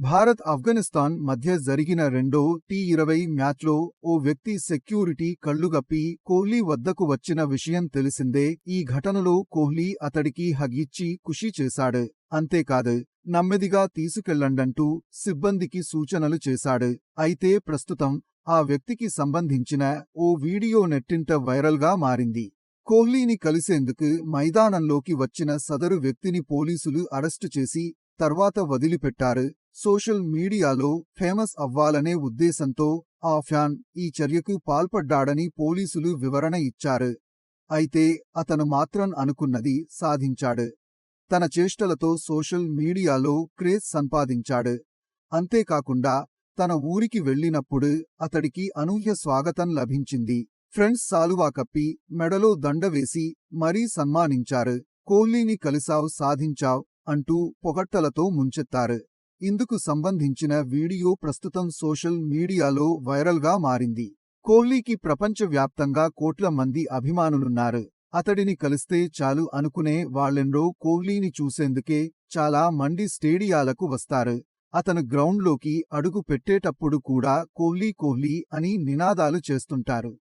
ఆఫ్ఘనిస్తాన్ మధ్య జరిగిన రెండో టీ20 మ్యాచ్లో ఓ వ్యక్తి సెక్యూరిటీ కళ్లుగప్పి కోహ్లీ వద్దకు వచ్చిన విషయం తెలిసిందే. ఈ ఘటనలో కోహ్లీ అతడికి హగ్ ఇచ్చి ఖుషీ చేశాడు. అంతేకాదు, నెమ్మదిగా తీసుకెళ్లండంటూ సిబ్బందికి సూచనలు చేశాడు. అయితే ప్రస్తుతం ఆ వ్యక్తికి సంబంధించిన ఓ వీడియో నెట్టింట వైరల్గా మారింది. కోహ్లీని కలిసేందుకు మైదానంలోకి వచ్చిన సదరు వ్యక్తిని పోలీసులు అరెస్టు చేసి తర్వాత వదిలిపెట్టారు. సోషల్ మీడియాలో ఫేమస్ అవ్వాలనే ఉద్దేశంతో ఆ ఫ్యాన్ ఈ చర్యకు పాల్పడ్డాడని పోలీసులు వివరణ ఇచ్చారు. అయితే అతను మాత్రం అనుకున్నది సాధించాడు. తన చేష్టలతో సోషల్ మీడియాలో క్రేజ్ సంపాదించాడు. అంతేకాకుండా తన ఊరికి వెళ్లినప్పుడు అతడికి అనూహ్య స్వాగతం లభించింది. ఫ్రెండ్స్ సాలువా కప్పి మెడలో దండ వేసి మరీ సన్మానించారు. కోహ్లీని కలిసావ్, సాధించావ్ అంటూ పొగడ్తలతో ముంచెత్తారు. ఇందుకు సంబంధించిన వీడియో ప్రస్తుతం సోషల్ మీడియాలో వైరల్గా మారింది. కోహ్లీకి ప్రపంచవ్యాప్తంగా కోట్ల మంది అభిమానులున్నారు. అతడిని కలిస్తే చాలు అనుకునే వాళ్ళెండో కోహ్లీని చూసేందుకే చాలా మంది స్టేడియాలకు వస్తారు. అతను గ్రౌండ్లోకి అడుగు పెట్టేటప్పుడు కూడా కోహ్లీ కోహ్లీ అని నినాదాలు చేస్తుంటారు.